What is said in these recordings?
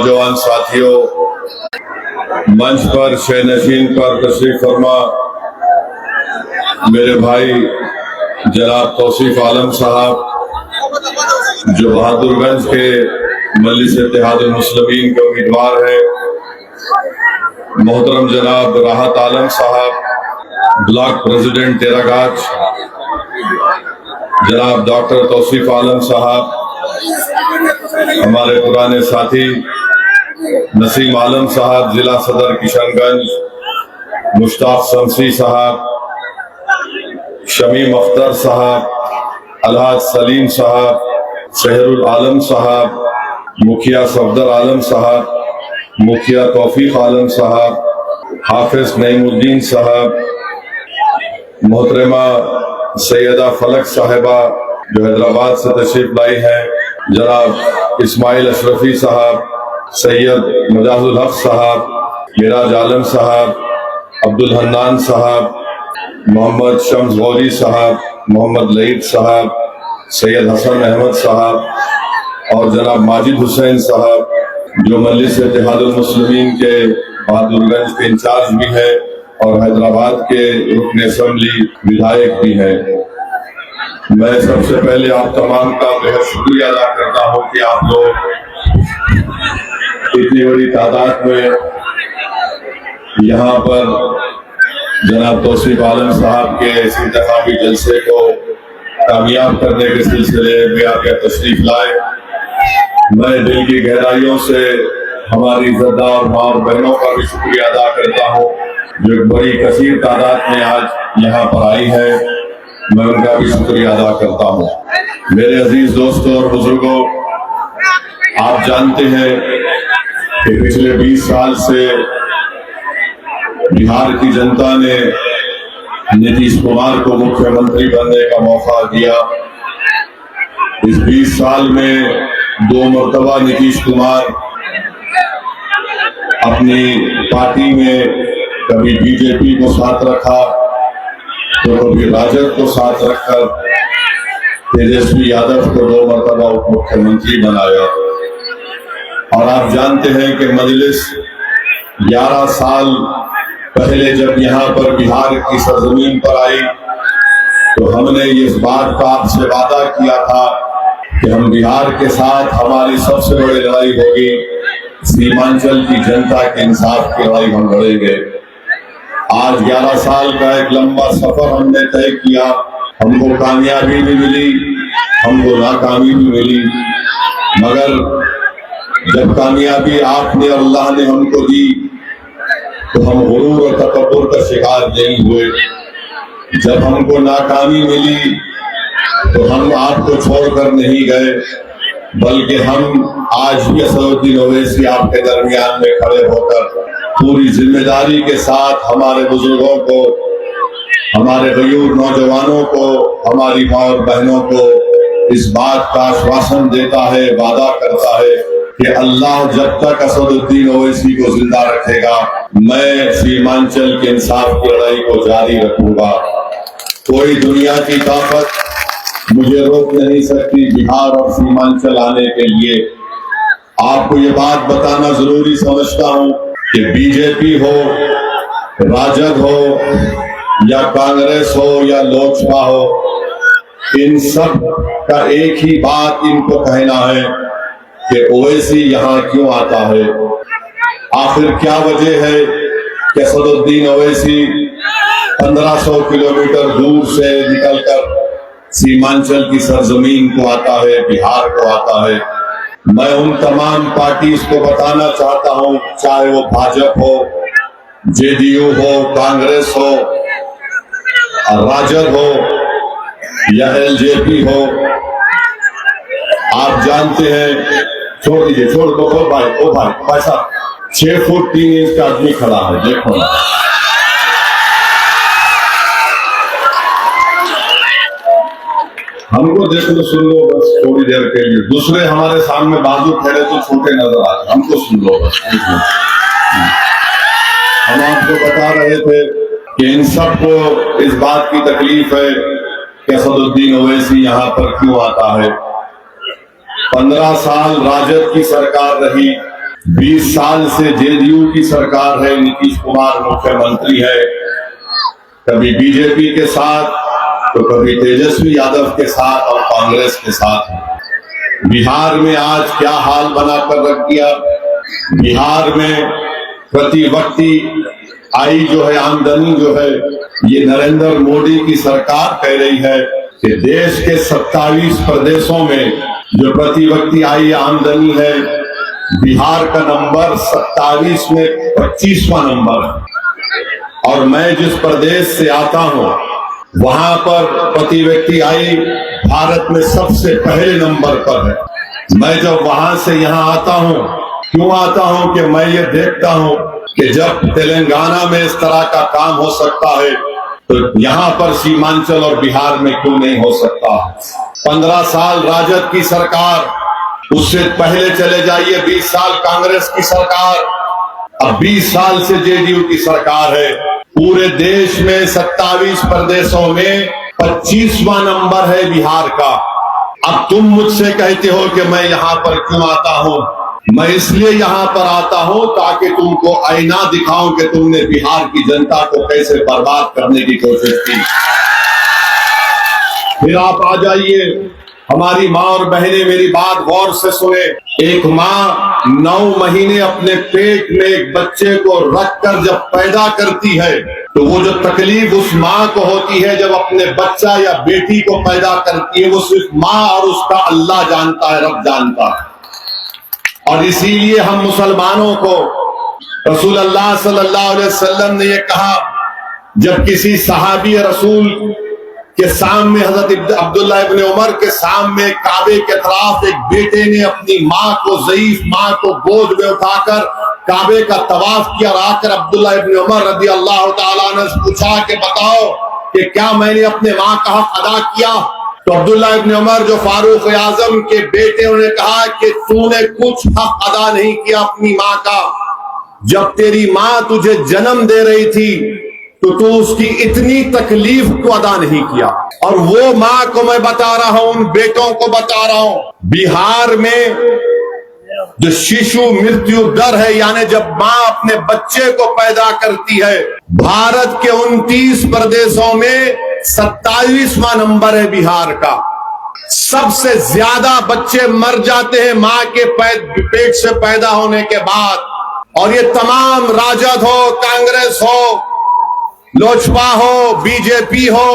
नौजवान साथियों, मंच पर शहनशीन पर तशरीफ फरमा मेरे भाई जनाब तौसीफ आलम साहब, जो बहादुरगंज के मजलिस इत्तेहादुल मुस्लिमीन के उम्मीदवार हैं, मोहतरम जनाब राहत आलम साहब, ब्लॉक प्रेसिडेंट तेरागाछ, जनाब डॉक्टर तौसीफ आलम साहब, हमारे पुराने साथी नसीम आलम साहब, जिला सदर किशनगंज, मुश्ताक शमसी साहब, शमीम अख्तर साहब, अलहाज सलीम साहब, शहरुल आलम साहब, मुखिया सफदर आलम साहब, मुखिया तौफीक आलम साहब, हाफिज नईमुद्दीन साहब, मोहतरमा सैयदा फलक साहिबा जो हैदराबाद से तशरीफ लाई है, जनाब इस्माइल अशरफी साहब, सैयद मुजाहिदुल हक साहब, मिराज आलम साहब, अब्दुल हन्नान साहब, मोहम्मद शम्स गौरी साहब, मोहम्मद लईद साहब, सैयद हसन अहमद साहब और जनाब माजिद हुसैन साहब, जो मजलिस इत्तेहादुल मुस्लिमीन के बहादुरगंज के इंचार्ज भी है और हैदराबाद के रुकन असेंबली विधायक भी हैं। मैं सबसे पहले आप तमाम का बेहद शुक्रिया अदा करता हूं कि आप लोग इतनी बड़ी तादाद में यहाँ पर जनाब तौसीफ आलम साहब के इस इंतखाबी जलसे को कामयाब करने के सिलसिले में आगे तशरीफ लाए। मैं दिल की गहराइयों से हमारी इज्जतदार माँ और बहनों का भी शुक्रिया अदा करता हूँ जो एक बड़ी कसीर तादाद में आज यहाँ पर आई है। मैं उनका भी शुक्रिया अदा करता हूँ। मेरे अजीज दोस्तों और बुजुर्गों, आप जानते हैं कि पिछले 20 साल से बिहार की जनता ने नीतीश कुमार को मुख्यमंत्री बनने का मौका दिया। इस 20 साल में 2 मरतबा नीतीश कुमार अपनी पार्टी में कभी बीजेपी को साथ रखा तो कभी राजद को साथ रखकर तेजस्वी यादव को 2 मरतबा उप मुख्यमंत्री बनाया। और आप जानते हैं कि मजलिस 11 साल पहले जब यहाँ पर बिहार की सरजमीन पर आई तो हमने इस बात का आपसे वादा किया था कि हम बिहार के साथ हमारी सबसे बड़ी लड़ाई होगी, सीमांचल की जनता के इंसाफ की लड़ाई हम लड़ेंगे। आज 11 साल का एक लंबा सफर हमने तय किया। हमको कामयाबी भी मिली, हमको नाकामी भी मिली, मगर जब कामयाबी आपने और अल्लाह ने हमको दी तो हम गुरूर और तकब्बुर का शिकार नहीं हुए। जब हमको नाकामी मिली तो हम आपको छोड़कर नहीं गए, बल्कि हम आज भी असदुद्दीन ओवैसी आपके दरमियान में खड़े होकर पूरी जिम्मेदारी के साथ हमारे बुजुर्गों को, हमारे गयूर नौजवानों को, हमारी माँ और बहनों को इस बात का आश्वासन देता है, वादा करता है कि अल्लाह जब तक असदुद्दीन ओवैसी को जिंदा रखेगा, मैं सीमांचल के इंसाफ की लड़ाई को जारी रखूंगा। कोई दुनिया की ताकत मुझे रोक नहीं सकती बिहार और सीमांचल आने के लिए। आपको ये बात बताना जरूरी समझता हूँ कि बीजेपी हो, राजद हो या कांग्रेस हो या लोजपा हो, इन सब का एक ही बात इनको कहना है कि ओवैसी यहाँ क्यों आता है। आखिर क्या वजह है कि असदुद्दीन ओवैसी 1500 किलोमीटर दूर से निकलकर सीमांचल की सरजमीन को आता है, बिहार को आता है। मैं उन तमाम पार्टीज को बताना चाहता हूं, चाहे वो भाजपा हो, जेडीयू हो, कांग्रेस हो, राजद हो या एलजेपी हो, आप जानते हैं, छोड़ दीजिए, छोड़ दो भाई साहब, 6 फुट 3 इंच का आदमी खड़ा है, देखो ना। हमको देख लो, सुन लो बस थोड़ी देर के लिए। दूसरे हमारे सामने बाजू खड़े तो छोटे नजर आते, हमको सुन लो बस। हम आपको बता रहे थे कि इन सबको इस बात की तकलीफ है कि असदुद्दीन ओवैसी यहाँ पर क्यों आता है। 15 साल राजद की सरकार रही, 20 साल से जेडीयू की सरकार है, नीतीश कुमार मुख्यमंत्री है, कभी बीजेपी के साथ तो कभी तेजस्वी यादव के साथ और कांग्रेस के साथ। बिहार में आज क्या हाल बनाकर रख दिया। बिहार में प्रति व्यक्ति आई जो है आमदनी जो है, ये नरेंद्र मोदी की सरकार कह रही है कि देश के 27 प्रदेशों में जो प्रति व्यक्ति आई आमदनी है, बिहार का नंबर 27 में 25वां नंबर है। और मैं जिस प्रदेश से आता हूं वहां पर प्रति व्यक्ति आई भारत में सबसे पहले नंबर पर है। मैं जब वहां से यहां आता हूं, क्यों आता हूं कि मैं ये देखता हूं कि जब तेलंगाना में इस तरह का काम हो सकता है तो यहां पर सीमांचल और बिहार में क्यों नहीं हो सकता। 15 साल राजद की सरकार, उससे पहले चले जाइए 20 साल कांग्रेस की सरकार, अब 20 साल से जेडीयू की सरकार है। पूरे देश में 27 प्रदेशों में 25वां नंबर है बिहार का। अब तुम मुझसे कहते हो कि मैं यहाँ पर क्यों आता हूँ। मैं इसलिए यहाँ पर आता हूँ ताकि तुमको आईना दिखाऊं कि तुमने बिहार की जनता को कैसे बर्बाद करने की कोशिश की। फिर आप आ जाइए, हमारी माँ और बहनें मेरी बात गौर से सुने। एक माँ 9 महीने अपने पेट में एक बच्चे को रखकर जब पैदा करती है तो वो जो तकलीफ उस माँ को होती है जब अपने बच्चा या बेटी को पैदा करती है, वो सिर्फ माँ और उसका अल्लाह जानता है, रब जानता है। और इसीलिए हम मुसलमानों को रसूल अल्लाह सल्लल्लाहु अलैहि वसल्लम ने ये कहा, जब किसी सहाबी रसूल के सामने हजरत अब्दुल्ला इब्न उमर के सामने काबे के तरफ एक बेटे ने अपनी माँ को, ज़ईफ माँ को गोद में उठाकर काबे का तवाफ किया, आकर अब्दुल्ला इब्न उमर रज़ी अल्लाह तआला अन्हु ने पूछा कि बताओ कि क्या मैंने अपने माँ का हक अदा किया। तो अब्दुल्ला इब्न उमर जो फारूक आजम के बेटे, उन्होंने कहा कि तूने कुछ हक अदा नहीं किया अपनी माँ का। जब तेरी माँ तुझे जन्म दे रही थी तो तू उसकी इतनी तकलीफ को अदा नहीं किया। और वो माँ को मैं बता रहा हूं, उन बेटों को बता रहा हूं, बिहार में जो शिशु मृत्यु दर है, यानी जब माँ अपने बच्चे को पैदा करती है, भारत के 29 प्रदेशों में 27वां नंबर है बिहार का। सबसे ज्यादा बच्चे मर जाते हैं माँ के पेट से पैदा होने के बाद। और ये तमाम राजद हो, कांग्रेस हो, लोजपा हो, बीजेपी हो,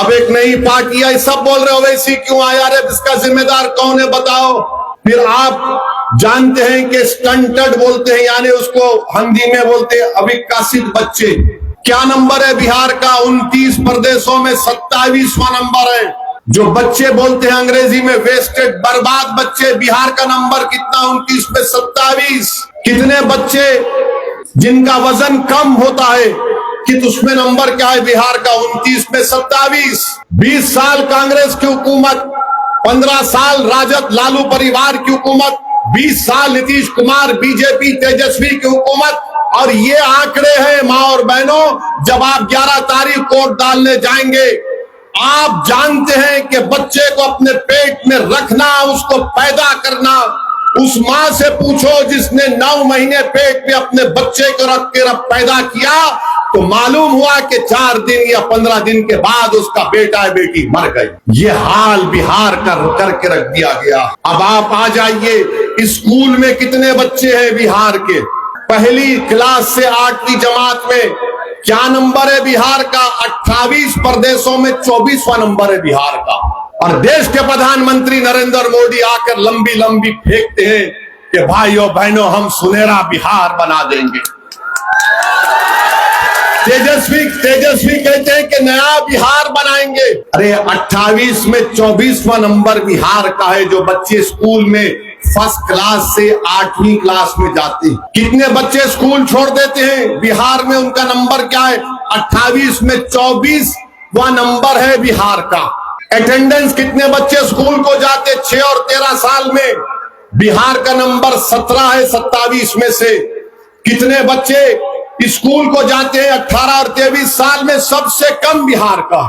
अब एक नई पार्टी आई, सब बोल रहे हो वैसी क्यों आया रे, इसका जिम्मेदार कौन है बताओ। फिर आप जानते हैं कि स्टंटेड बोलते हैं, यानी उसको हिंदी में बोलते हैं अविकसित बच्चे। क्या नंबर है बिहार का? 29 प्रदेशों में 27वां नंबर है। जो बच्चे बोलते हैं अंग्रेजी में वेस्टेड, बर्बाद बच्चे, बिहार का नंबर कितना? 29 में 27। कितने बच्चे जिनका वजन कम होता है कि उसमें नंबर क्या है बिहार का? 29 में 27। 20 साल कांग्रेस की हुकूमत, 15 साल राजद लालू परिवार की हुकूमत, 20 साल नीतीश कुमार बीजेपी तेजस्वी की हुकूमत। और ये आंकड़े हैं माँ और बहनों, जब आप 11 तारीख को वोट डालने जाएंगे, आप जानते हैं कि बच्चे को अपने पेट में रखना, उसको पैदा करना, उस माँ से पूछो जिसने 9 महीने पेट में अपने बच्चे को रख के पैदा किया, तो मालूम हुआ कि 4 दिन या 15 दिन के बाद उसका बेटा या बेटी मर गई। ये हाल बिहार का करके रख दिया गया। अब आप आ जाइए, स्कूल में कितने बच्चे हैं बिहार के? पहली क्लास से 8वीं जमात में क्या नंबर है बिहार का? 28 प्रदेशों में 24वां नंबर है बिहार का। और देश के प्रधानमंत्री नरेंद्र मोदी आकर लंबी लंबी फेंकते हैं कि भाइयों बहनों हम सुनहरा बिहार बना देंगे। तेजस्वी कहते हैं कि नया बिहार बनाएंगे। अरे 28 में 24वां नंबर बिहार का है। जो बच्चे स्कूल में फर्स्ट क्लास से 8वीं क्लास में जाते हैं, कितने बच्चे स्कूल छोड़ देते हैं बिहार में? उनका नंबर क्या है? 28 में 24वां नंबर है बिहार का। अटेंडेंस कितने बच्चे स्कूल को जाते 6 और 13 साल में? बिहार का नंबर 17 है 27 में से। कितने बच्चे स्कूल को जाते हैं 18 और 23 साल में? सबसे कम बिहार का।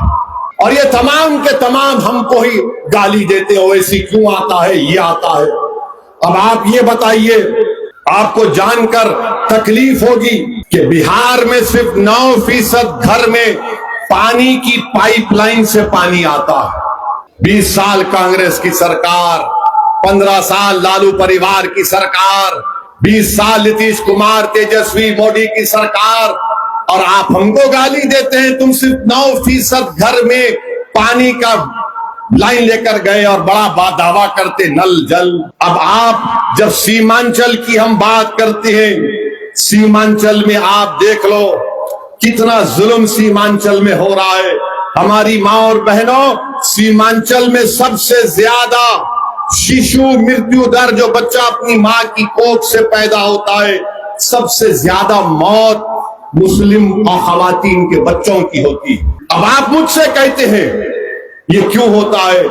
और ये तमाम के तमाम हमको ही गाली देते हो, ऐसी क्यों आता है, ये आता है। अब आप ये बताइए आपको जानकर तकलीफ होगी कि बिहार में सिर्फ 9% घर में पानी की पाइपलाइन से पानी आता है। 20 साल कांग्रेस की सरकार, 15 साल लालू परिवार की सरकार, 20 साल नीतीश कुमार तेजस्वी मोदी की सरकार, और आप हमको गाली देते हैं तुम सिर्फ 9% घर में पानी का लाइन लेकर गए और बड़ा दावा करते नल जल। अब आप जब सीमांचल की हम बात करते हैं, सीमांचल में आप देख लो कितना जुल्म सीमांचल में हो रहा है। हमारी माँ और बहनों, सीमांचल में सबसे ज्यादा शिशु मृत्यु दर, जो बच्चा अपनी माँ की कोख से पैदा होता है, सबसे ज्यादा मौत मुस्लिम और खवातीन के बच्चों की होती है। अब आप मुझसे कहते हैं ये क्यों होता है?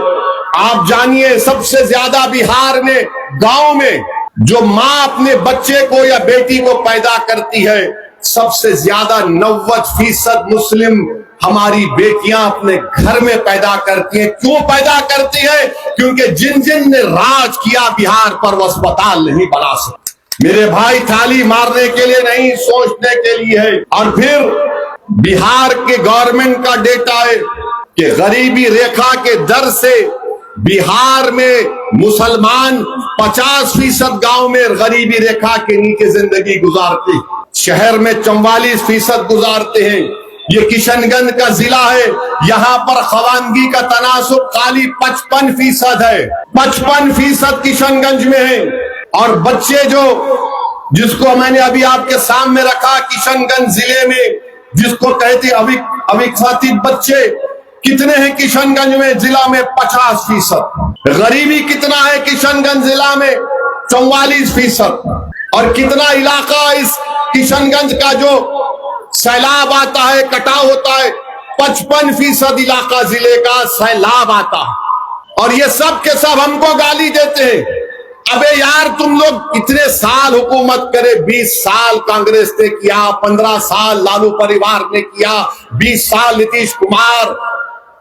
आप जानिए, सबसे ज्यादा बिहार में गांव में जो माँ अपने बच्चे को या बेटी को पैदा करती है, सबसे ज्यादा 90% मुस्लिम हमारी बेटियां अपने घर में पैदा करती हैं। क्यों पैदा करती है? क्योंकि जिन जिन ने राज किया बिहार पर, वो अस्पताल नहीं बना सकते। मेरे भाई, थाली मारने के लिए नहीं, सोचने के लिए है। और फिर बिहार के गवर्नमेंट का डेटा है कि गरीबी रेखा के दर से बिहार में मुसलमान 50% गांव में गरीबी रेखा के नीचे जिंदगी गुजारते, शहर में 44% गुजारते हैं। ये किशनगंज का जिला है, यहाँ पर खवानगी का तनासुब खाली 55% है। 55% किशनगंज में है। और बच्चे जिसको मैंने अभी आपके सामने रखा, किशनगंज जिले में जिसको कहते अविकसित बच्चे, कितने हैं किशनगंज में? जिला में 50%। गरीबी कितना है किशनगंज जिला में? 44%। और कितना इलाका इस किशनगंज का जो सैलाब आता है, कटाव होता है, 55% इलाका जिले का सैलाब आता है। और ये सब के सब हमको गाली देते हैं। अबे यार, तुम लोग इतने साल हुकूमत करे, 20 साल कांग्रेस ने किया, 15 साल लालू परिवार ने किया, 20 साल नीतीश कुमार,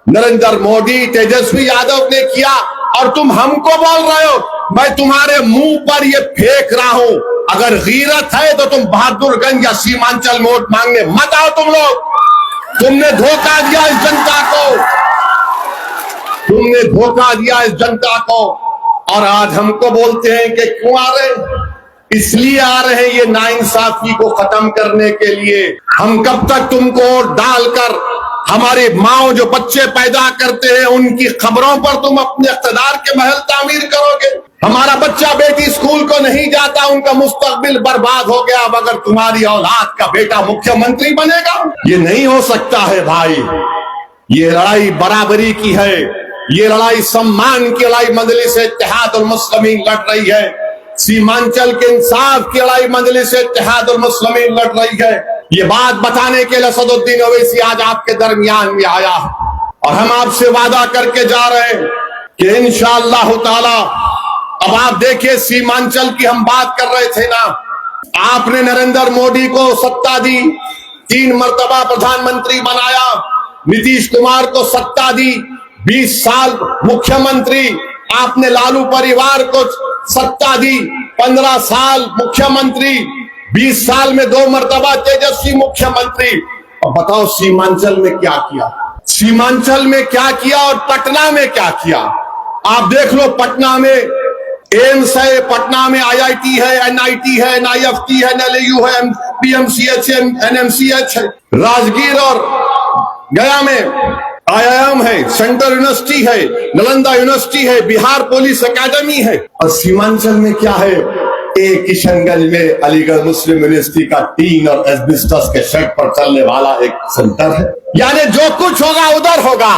नरेंद्र मोदी, तेजस्वी यादव ने किया, और तुम हमको बोल रहे हो। मैं तुम्हारे मुंह पर ये फेंक रहा हूं, अगर गीरत है तो तुम बहादुरगंज या सीमांचल में वोट मांगने मत आओ। तुम लोग, तुमने धोखा दिया इस जनता को, तुमने धोखा दिया इस जनता को। और आज हमको बोलते हैं कि क्यों आ रहे हैं? इसलिए आ रहे हैं ये नाइंसाफी को खत्म करने के लिए। हम कब तक तुमको डालकर हमारे माँ जो बच्चे पैदा करते हैं उनकी खबरों पर तुम अपने इख्तिदार के महल तामीर करोगे? हमारा बच्चा बेटी स्कूल को नहीं जाता, उनका मुस्तकबिल बर्बाद हो गया, मगर तुम्हारी औलाद का बेटा मुख्यमंत्री बनेगा? ये नहीं हो सकता है भाई। ये लड़ाई बराबरी की है, ये लड़ाई सम्मान की लड़ाई मजलिस इत्तेहादुल मुस्लिमीन लड़ रही है। सीमांचल के इंसाफ की लड़ाई मजलिस इत्तेहादुल मुस्लिमीन लड़ रही है। ये बात बताने के लिए असदुद्दीन ओवैसी आज आपके दरमियान में आया है, और हम आपसे वादा करके जा रहे हैं कि इंशाअल्लाह ताला। अब आप देखिए, सीमांचल की हम बात कर रहे थे ना, आपने नरेंद्र मोदी को सत्ता दी, 3 मर्तबा प्रधानमंत्री बनाया, नीतीश कुमार को सत्ता दी, 20 साल मुख्यमंत्री, आपने लालू परिवार को सत्ता दी, 15 साल मुख्यमंत्री, 20 साल में 2 मर्तबा तेजस्वी मुख्यमंत्री। अब बताओ सीमांचल में क्या किया? सीमांचल में क्या किया और पटना में क्या किया? आप देख लो, पटना में एम्स है, पटना में IIT है, NIT है, NIFT है, NLU है, PMCH है, NMCH है, राजगीर और गया में IIM है, सेंट्रल यूनिवर्सिटी है, नालंदा यूनिवर्सिटी है, बिहार पुलिस एकेडमी है। और सीमांचल में क्या है? एक किशनगंज में अलीगढ़ मुस्लिम यूनिवर्सिटी का टीन और एस्बेस्टस के शेड पर चलने वाला एक सेंटर है। यानी जो कुछ होगा उधर होगा।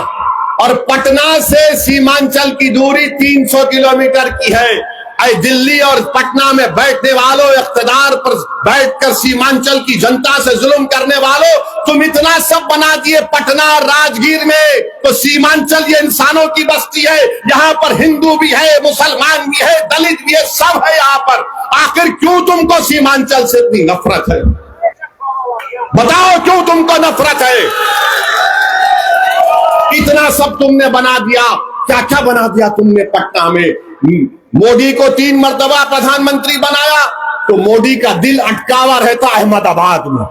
और पटना से सीमांचल की दूरी 300 किलोमीटर की है। दिल्ली और पटना में बैठने वालों, इख्तिदार पर बैठकर सीमांचल की जनता से जुल्म करने वालों, तुम इतना सब बना दिए पटना राजगीर में, तो सीमांचल ये इंसानों की बस्ती है। यहाँ पर हिंदू भी है, मुसलमान भी है, दलित भी है, सब है यहाँ पर। आखिर क्यों तुमको सीमांचल से इतनी नफरत है? बताओ क्यों तुमको नफरत है? इतना सब तुमने बना दिया, क्या क्या बना दिया तुमने पटना में? मोदी को 3 मर्तबा प्रधानमंत्री बनाया, तो मोदी का दिल अटका हुआ रहता अहमदाबाद में।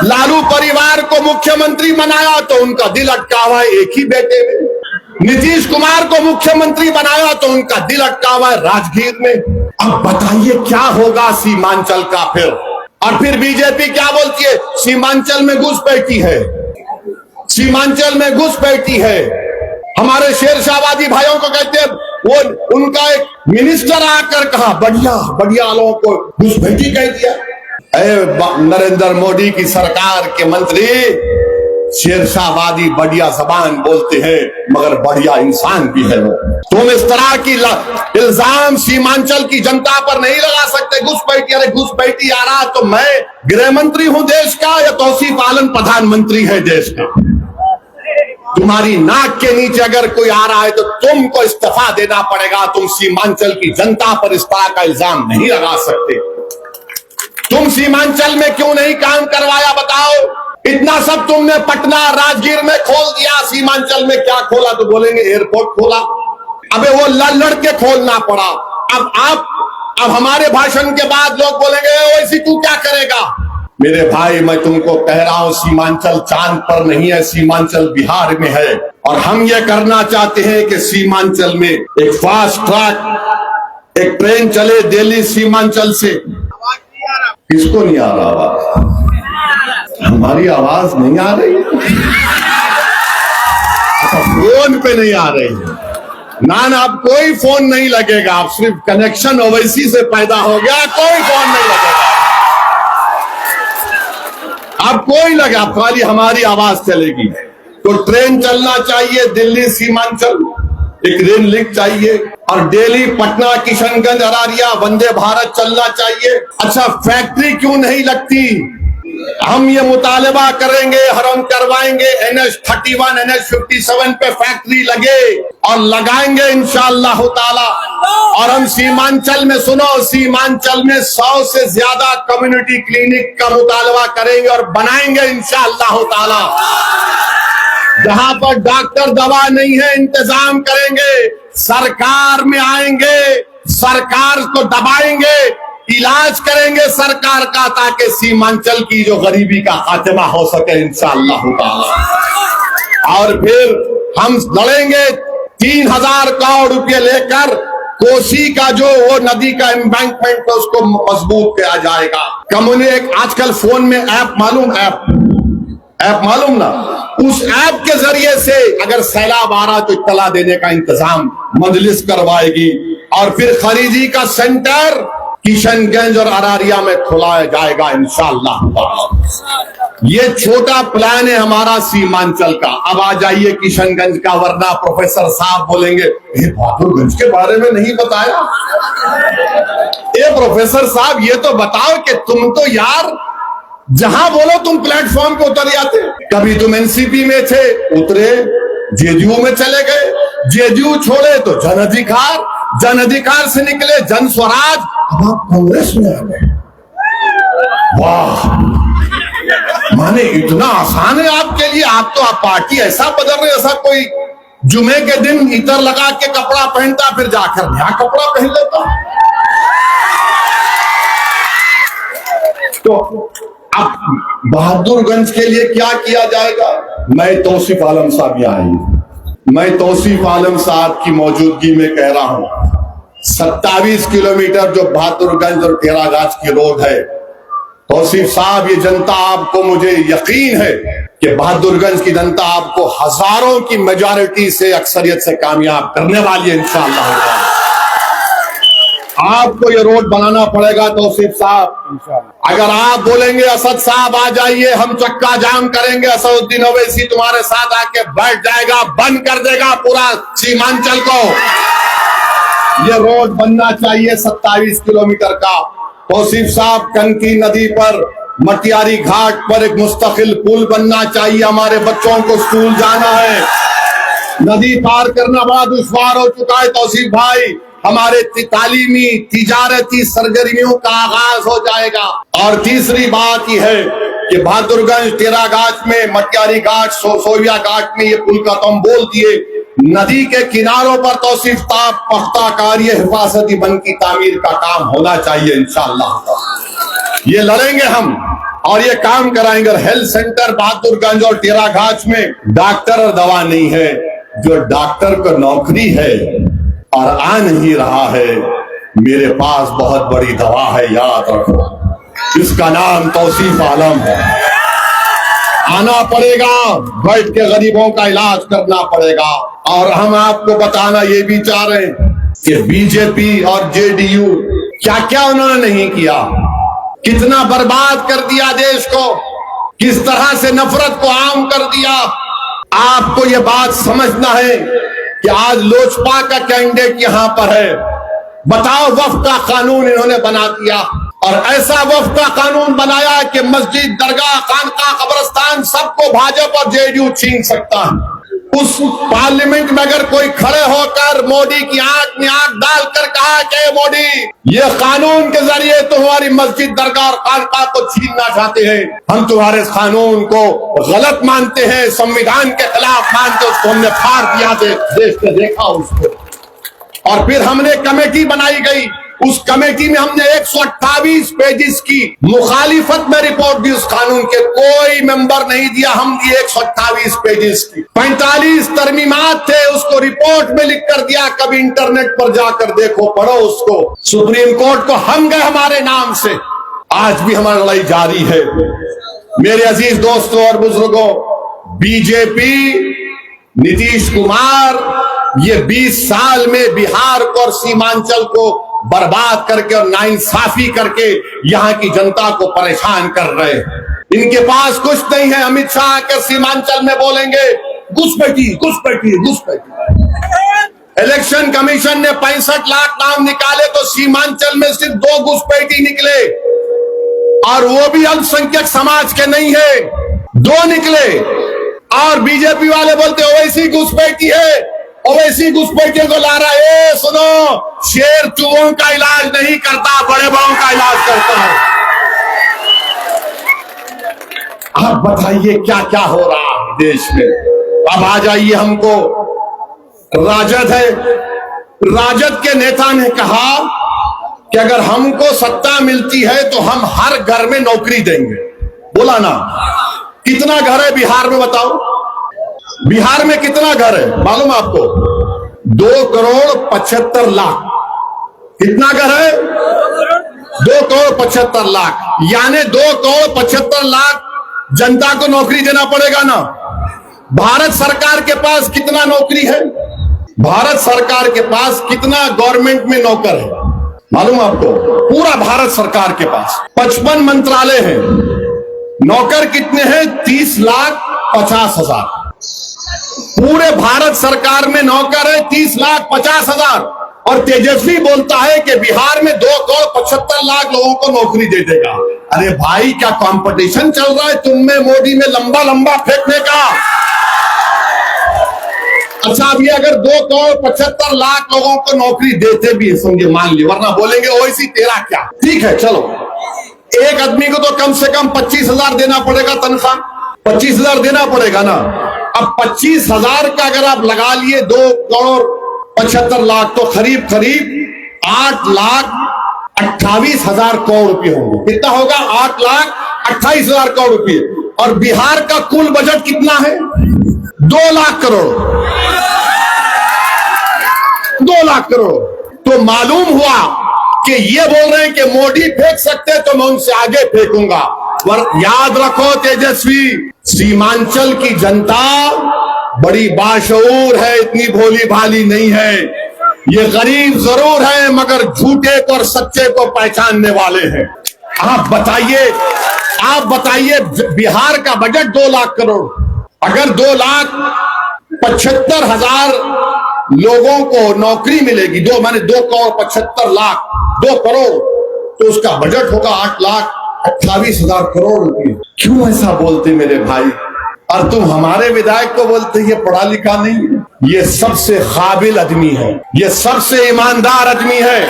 लालू परिवार को मुख्यमंत्री बनाया तो उनका दिल अटका हुआ है एक ही बेटे में। नीतीश कुमार को मुख्यमंत्री बनाया तो उनका दिल अटका हुआ है राजगीर में। अब बताइए क्या होगा सीमांचल का फिर। और फिर बीजेपी क्या बोलती है, सीमांचल में घुसपैठी है, सीमांचल में घुसपैठी है। हमारे शेरशाहवादी भाइयों को कहते हैं, वो उनका एक मिनिस्टर आकर कहा बढ़िया बढ़िया लोगों को घुसपैठी कह दिया। नरेंद्र मोदी की सरकार के मंत्री शेरशाहवादी बढ़िया जबान बोलते हैं मगर बढ़िया इंसान भी है वो। तुम इस तरह की इल्जाम सीमांचल की जनता पर नहीं लगा सकते। घुसपैठी, अरे घुसपैठी आ रहा तो मैं गृह मंत्री हूं देश का या तौसीफ आलम प्रधानमंत्री है देश का। तुम्हारी नाक के नीचे अगर कोई आ रहा है तो तुमको इस्तीफा देना पड़ेगा। तुम सीमांचल की जनता पर इस तरह का इल्जाम नहीं लगा सकते। तुम सीमांचल में क्यों नहीं काम करवाया बताओ। इतना सब तुमने पटना राजगीर में खोल दिया, सीमांचल में क्या खोला तो बोलेंगे एयरपोर्ट खोला। अबे वो लड़ के खोलना पड़ा। अब हमारे भाषण के बाद लोग बोलेंगे वैसी तू क्या करेगा। मेरे भाई मैं तुमको कह रहा हूं सीमांचल चांद पर नहीं है, सीमांचल बिहार में है। और हम ये करना चाहते हैं कि सीमांचल में एक फास्ट ट्रैक एक ट्रेन चले दिल्ली सीमांचल से। किसको नहीं आ रहा आवाज? हमारी आवाज नहीं आ रही है, फोन पे नहीं आ रही है ना। अब कोई फोन नहीं लगेगा, आप सिर्फ कनेक्शन ओवैसी से पैदा हो गया, कोई फोन नहीं लगेगा। अब कोई लगा, खाली हमारी आवाज चलेगी। तो ट्रेन चलना चाहिए दिल्ली सीमांचल, एक रेल लिंक चाहिए। और दिल्ली पटना किशनगंज अरारिया वंदे भारत चलना चाहिए। अच्छा फैक्ट्री क्यों नहीं लगती? हम ये मुतालबा करेंगे, हम करवाएंगे NH31 NH57 पे फैक्ट्री लगे और लगाएंगे इंशाअल्लाह ताला। और हम सीमांचल में सुनो, सीमांचल में 100 से ज्यादा कम्युनिटी क्लिनिक का मुतालबा करेंगे और बनाएंगे इंशाअल्लाह ताला। जहां पर डॉक्टर दवा नहीं है इंतजाम करेंगे, सरकार में आएंगे, सरकार को दबाएंगे, इलाज करेंगे सरकार का, ताकि सीमांचल की जो गरीबी का खात्मा हो सके इंशाअल्लाह ताला। और फिर हम लड़ेंगे 3000 करोड़ रुपए लेकर कोसी का जो वो नदी का एम्बैंकमेंट है उसको मजबूत किया जाएगा। एक आजकल फोन में ऐप मालूम ना, उस ऐप के जरिए से अगर सैलाब आ रहा तो इत्तला देने का इंतजाम मजलिस करवाएगी। और फिर खरीदी का सेंटर किशनगंज और अरारिया में खोला जाएगा इंशाअल्लाह। ये छोटा प्लान है हमारा सीमांचल का। अब आ जाइए किशनगंज का, वरना प्रोफेसर साहब बोलेंगे बहादुरगंज के बारे में नहीं बताया। ये प्रोफेसर साहब ये तो बताओ कि तुम तो यार जहां बोलो तुम प्लेटफॉर्म पे उतर जाते। कभी तुम एनसीपी में थे, उतरे जेडीयू में चले गए, जेडीयू छोड़े तो जन अधिकार, जन अधिकार से निकले जन स्वराज, अब आप कांग्रेस में आ गए। वाह, माने इतना आसान है आपके लिए। आप तो आप पार्टी ऐसा बदल रहे, ऐसा कोई जुमे के दिन इतर लगा के कपड़ा पहनता फिर जाकर नया कपड़ा पहन लेता। तो अब बहादुरगंज के लिए क्या किया जाएगा? मैं तौसीफ आलम साहब यहाँ आएंगे, मैं तौसीफ आलम साहब की मौजूदगी में कह रहा हूं 27 किलोमीटर जो बहादुरगंज और टेरागाछ की रोड है, तौसीफ साहब ये जनता आपको, मुझे यकीन है कि बहादुरगंज की जनता आपको हजारों की मेजॉरिटी से अक्सरियत से कामयाब करने वाली है इंशाअल्लाह। आपको ये रोड बनाना पड़ेगा तौसीफ साहब। अगर आप बोलेंगे असद साहब आ जाइए हम चक्का जाम करेंगे, असदुद्दीन ओवैसी तुम्हारे साथ आके बैठ जाएगा, बंद कर देगा पूरा सीमांचल को। ये रोड बनना चाहिए 27 किलोमीटर का। तौसीफ साहब कंकी नदी पर मटियारी घाट पर एक मुस्तकिल पुल बनना चाहिए। हमारे बच्चों को स्कूल जाना है, नदी पार करना बड़ा दुश्वार हो चुका है तौसीफ भाई। हमारे तालीमी तिजारती सरगर्मियों का आगाज हो जाएगा। और तीसरी बात यह है कि बहादुरगंज टेरागाछ में, मटियारी घाट, सोया घाट में ये पुल का तो हम बोल दिए, नदी के किनारों पर तौसीफ पख्ता कार्य हिफाजती बंद की तामीर का काम होना चाहिए इंशाअल्लाह। ये लड़ेंगे हम और ये काम कराएंगे। हेल्थ सेंटर बहादुरगंज और टेराघाट में डॉक्टर और दवा नहीं है। जो डॉक्टर को नौकरी है और आ नहीं रहा है, मेरे पास बहुत बड़ी दवा है, याद रखो। इसका नाम तौसीफ आलम है। आना पड़ेगा, बैठ के गरीबों का इलाज करना पड़ेगा। और हम आपको बताना ये भी चाह रहे हैं कि बीजेपी और जेडीयू क्या क्या उन्होंने नहीं किया, कितना बर्बाद कर दिया देश को, किस तरह से नफरत को आम कर दिया। आपको ये बात समझना है कि आज लोजपा का कैंडिडेट यहां पर है। बताओ, वक्फ का कानून इन्होंने बना दिया और ऐसा वक्फ का कानून बनाया कि मस्जिद, दरगाह, खानका, कब्रिस्तान सबको भाजपा और जेडीयू छीन सकता है। उस पार्लियामेंट में अगर कोई खड़े होकर मोदी की आंख में आंख डालकर कहा कि मोदी, ये कानून के जरिए तुम्हारी मस्जिद, दरगाह और खानका को छीनना चाहते हैं, हम तुम्हारे कानून को गलत मानते हैं, संविधान के खिलाफ मानते, उसको हमने फाड़ दिया, देश ने देखा उसको। और फिर हमने कमेटी बनाई गई। उस कमेटी में हमने 128 पेजेस की मुखालिफत में रिपोर्ट दी। उस कानून के कोई मेंबर नहीं दिया, हम दिए 128 पेजेस की। 45 तरमीमात थे, उसको रिपोर्ट में लिख कर दिया। कभी इंटरनेट पर जाकर देखो, पढ़ो उसको। सुप्रीम कोर्ट को हम गए हमारे नाम से। आज भी हमारी लड़ाई जारी है। मेरे अजीज दोस्तों और बुजुर्गों, बीजेपी, नीतीश कुमार ये 20 साल में बिहार को और सीमांचल को बर्बाद करके और नाइंसाफी करके यहां की जनता को परेशान कर रहे हैं। इनके पास कुछ नहीं है। अमित शाह के सीमांचल में बोलेंगे घुसपैठी, घुसपैठी, घुसपैठी। इलेक्शन कमीशन ने 65 लाख नाम निकाले तो सीमांचल में सिर्फ 2 घुसपैठी निकले, और वो भी अल्पसंख्यक समाज के नहीं है, 2 निकले। और बीजेपी वाले बोलते ओवैसी घुसपैठी है, ओवैसी घुसपैठियों को ला रहा है। सुनो, शेर चूहों का इलाज नहीं करता, बड़े बड़ों का इलाज करता है। आप बताइए क्या क्या हो रहा है देश में। अब आ जाइए, हमको राजद है। राजद के नेता ने कहा कि अगर हमको सत्ता मिलती है तो हम हर घर में नौकरी देंगे। बोला ना, कितना घर है बिहार में बताओ? बिहार में कितना घर है मालूम आपको? 2,75,00,000। कितना घर है? 2,75,00,000। यानी 2,75,00,000 जनता को नौकरी देना पड़ेगा ना। भारत सरकार के पास कितना नौकरी है? भारत सरकार के पास कितना गवर्नमेंट में नौकर है मालूम आपको? पूरा भारत सरकार के पास 55 मंत्रालय हैं। नौकर कितने हैं? 30,50,000। पूरे भारत सरकार में नौकर है 30,50,000। और तेजस्वी बोलता है कि बिहार में 2,75,00,000 लोगों को नौकरी दे देगा। अरे भाई, क्या कंपटीशन चल रहा है तुम में मोदी में लंबा लंबा फेंकने का? अच्छा, अभी अगर 2,75,00,000 लोगों को नौकरी देते भी समझे, मान ली, वरना बोलेंगे ओवैसी तेरा क्या। ठीक है, चलो, एक आदमी को तो कम से कम 25,000 देना पड़ेगा तनख्वाह। 25,000 देना पड़ेगा ना। अब 25,000 का अगर आप लगा लिए 2,75,00,000 तो करीब करीब 8,28,000 करोड़ रुपए होंगे। कितना होगा? 8,28,000 करोड़ रुपए। और बिहार का कुल बजट कितना है? 2 लाख करोड़। 2 लाख करोड़। तो मालूम हुआ कि ये बोल रहे हैं कि मोदी फेंक सकते हैं तो मैं उनसे आगे फेंकूंगा। पर याद रखो तेजस्वी, सीमांचल की जनता बड़ी बाशऊर है, इतनी भोली भाली नहीं है। ये गरीब जरूर है मगर झूठे को और सच्चे को पहचानने वाले हैं। आप बताइए बिहार का बजट 2 लाख करोड़। अगर 2,75,000 लोगों को नौकरी मिलेगी, 2,75,00,000, 2 करोड़, तो उसका बजट होगा 8,28,000 करोड़ रुपए। क्यों ऐसा बोलते मेरे भाई? और तुम हमारे विधायक को बोलते ये पढ़ा लिखा नहीं है। ये सबसे काबिल आदमी है, ये सबसे ईमानदार आदमी है।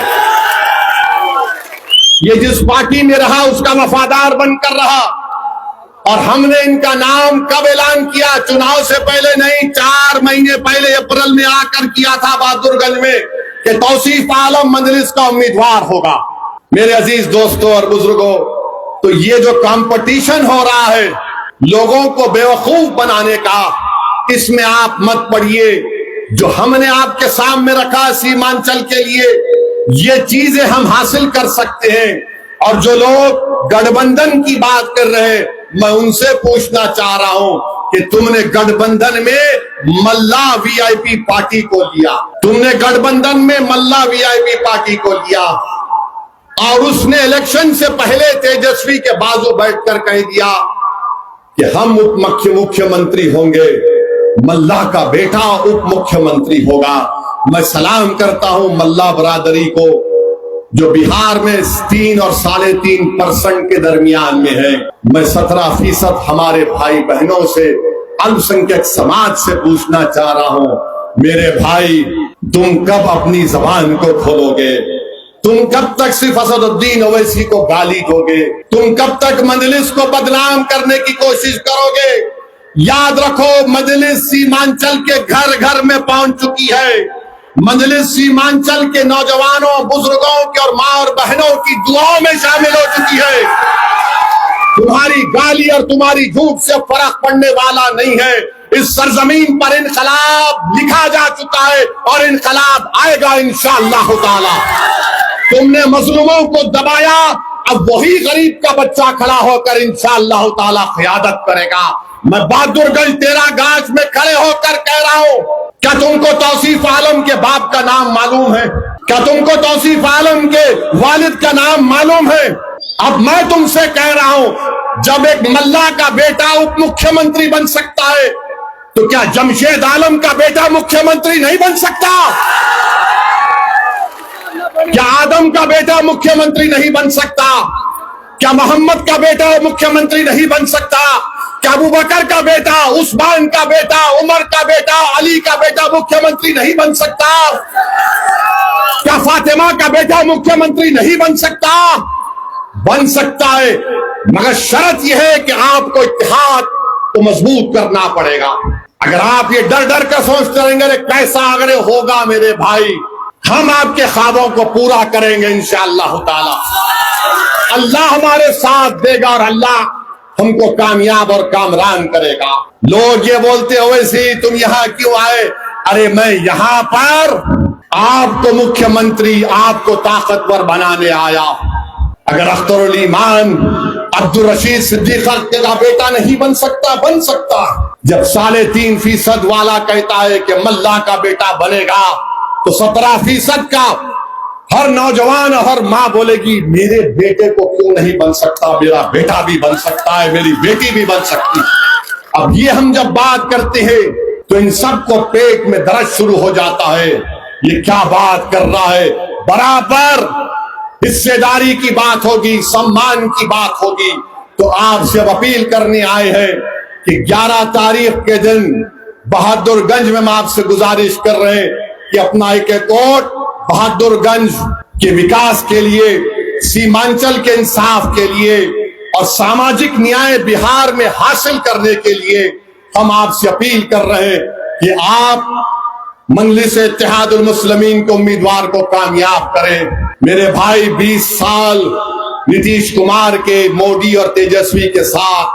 ये जिस पार्टी में रहा उसका वफादार बनकर रहा और हमने इनका नाम कब ऐलान किया? चुनाव से पहले नहीं, 4 महीने पहले अप्रैल में आकर किया था बहादुरगंज में कि तौसीफ आलम मजलिस का उम्मीदवार होगा। मेरे अजीज दोस्तों और बुजुर्गों, तो ये जो कंपटीशन हो रहा है लोगों को बेवकूफ बनाने का, इसमें आप मत पड़िए। जो हमने आपके सामने रखा सीमांचल के लिए, ये चीजें हम हासिल कर सकते हैं। और जो लोग गठबंधन की बात कर रहे हैं, मैं उनसे पूछना चाह रहा हूं कि तुमने गठबंधन में मल्ला वीआईपी पार्टी को लिया, तुमने गठबंधन में मल्ला वीआईपी पार्टी को लिया, और उसने इलेक्शन से पहले तेजस्वी के बाजू बैठकर कह दिया कि हम उप मुख्यमंत्री होंगे, मल्ला का बेटा उप मुख्यमंत्री होगा। मैं सलाम करता हूं मल्ला बरादरी को, जो बिहार में 3 और 3.5% के दरमियान में है। मैं 17% हमारे भाई बहनों से, अल्पसंख्यक समाज से पूछना चाह रहा हूं, मेरे भाई तुम कब अपनी जबान को खोलोगे? तुम कब तक सिर्फ असदुद्दीन ओवैसी को गाली दोगे? तुम कब तक मजलिस को बदनाम करने की कोशिश करोगे? याद रखो, मजलिस सीमांचल के घर घर में पहुंच चुकी है। मजलिस सीमांचल के नौजवानों, बुजुर्गों के और मां और बहनों की दुआओं में शामिल हो चुकी है। तुम्हारी गाली और तुम्हारी झूठ से फर्क पड़ने वाला नहीं है। इस सरजमीन पर इनकलाब लिखा जा चुका है और इनकलाब आएगा इंशाअल्लाह ताला। तुमने मजलूमों को दबाया, अब वही गरीब का बच्चा खड़ा होकर इंशाअल्लाह ताला क़यादत करेगा। मैं बहादुरगंज 13 गांच में खड़े होकर कह रहा हूं, क्या तुमको तौसीफ आलम के बाप का नाम मालूम है? क्या तुमको तौसीफ आलम के वालिद का नाम मालूम है? अब मैं तुमसे कह रहा हूं, जब एक मल्ला का बेटा उप मुख्यमंत्री बन सकता है, तो क्या जमशेद आलम का बेटा मुख्यमंत्री नहीं बन सकता? क्या आदम का बेटा मुख्यमंत्री नहीं बन सकता? क्या मोहम्मद का बेटा मुख्यमंत्री नहीं बन सकता? क्या अबू बकर का बेटा, उस्मान का बेटा, उमर का बेटा, अली का बेटा मुख्यमंत्री नहीं बन सकता? क्या फातिमा का बेटा मुख्यमंत्री नहीं बन सकता? बन सकता है, मगर शर्त यह है कि आपको इत्तेहाद को मजबूत करना पड़ेगा। अगर आप ये डर डर कर सोचते रहेंगे कैसा अगर होगा, मेरे भाई, हम आपके ख्वाबों को पूरा करेंगे इंशाअल्लाह ताला। अल्लाह हमारे साथ देगा और अल्लाह हमको कामयाब और कामरान करेगा। लोग ये बोलते हो वैसे तुम यहाँ क्यों आए? अरे मैं यहाँ पर आपको मुख्यमंत्री, आपको ताकतवर बनाने आया। अगर अख्तरुल ईमान अब्दुल रशीद सिद्दीक का बेटा नहीं बन सकता, बन सकता। जब 3.5% वाला कहता है कि मल्ला का बेटा बनेगा, तो 17% का हर नौजवान, हर माँ बोलेगी मेरे बेटे को क्यों नहीं बन सकता? मेरा बेटा भी बन सकता है, मेरी बेटी भी बन सकती है। अब ये हम जब बात करते हैं तो इन सबको पेट में दर्द शुरू हो जाता है। ये क्या बात कर रहा है? बराबर हिस्सेदारी की बात होगी, सम्मान की बात होगी। तो आपसे अपील करने आए हैं कि 11 तारीख के दिन बहादुरगंज में हम आपसे गुजारिश कर रहे हैं कि अपना एक वोट बहादुरगंज के विकास के लिए, सीमांचल के इंसाफ के लिए और सामाजिक न्याय बिहार में हासिल करने के लिए हम आपसे अपील कर रहे हैं कि आप मजलिस इत्तेहादुल मुस्लिमीन के उम्मीदवार को कामयाब करें। मेरे भाई 20 साल नीतीश कुमार के, मोदी और तेजस्वी के साथ,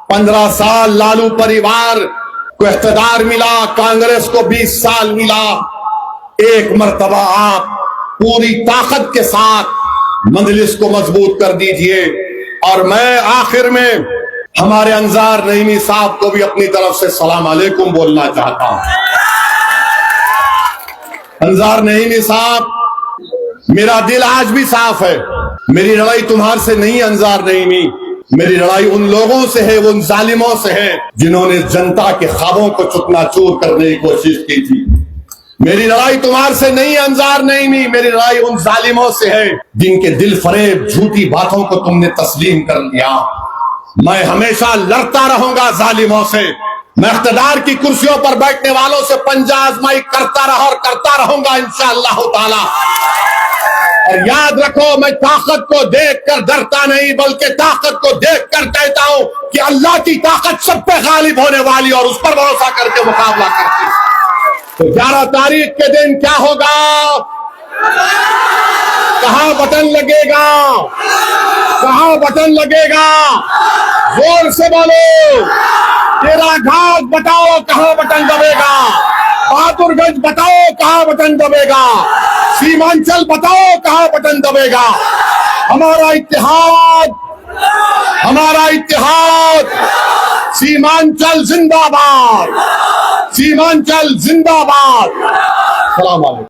15 साल लालू परिवार को इख्तिदार मिला, कांग्रेस को 20 साल मिला। एक मर्तबा आप पूरी ताकत के साथ मजलिस को मजबूत कर दीजिए। और मैं आखिर में हमारे अंजार नईमी साहब को भी अपनी तरफ से सलाम अलैकुम बोलना चाहता हूं। अंजार नईमी साहब, मेरा दिल आज भी साफ है। मेरी लड़ाई तुम्हारे से नहीं अंजार नईमी, मेरी लड़ाई उन लोगों से है, उन जालिमों से है जिन्होंने जनता के ख्वाबों को चुकनाचूर करने की कोशिश की थी। मेरी लड़ाई तुम्हारे से नहीं अंजार नईमी, मेरी लड़ाई उन जालिमों से है जिनके दिल फरेब झूठी बातों को तुमने तस्लीम कर लिया। मैं हमेशा लड़ता रहूंगा जालिमों से। मैं इख्तिदार की कुर्सियों पर बैठने वालों से पंजा आजमाई करता रहा और करता रहूंगा इंशाअल्लाह ताला। और याद रखो, मैं ताकत को देखकर डरता नहीं, बल्कि ताकत को देखकर कहता हूं कि अल्लाह की ताकत सब पे गालिब होने वाली और उस पर भरोसा करके मुकाबला करती। तो 11 तारीख के दिन क्या होगा? कहां बटन लगेगा? कहां बटन लगेगा? जोर से बोलो। तेरा घाट बताओ कहां बटन दबेगा? बहादुरगंज बताओ कहां बटन दबेगा? सीमांचल बताओ कहां बटन दबेगा? हमारा इत्तेहाद, हमारा इत्तेहाद। सीमांचल जिंदाबाद, सीमांचल जिंदाबाद। सलाम अलैकुम।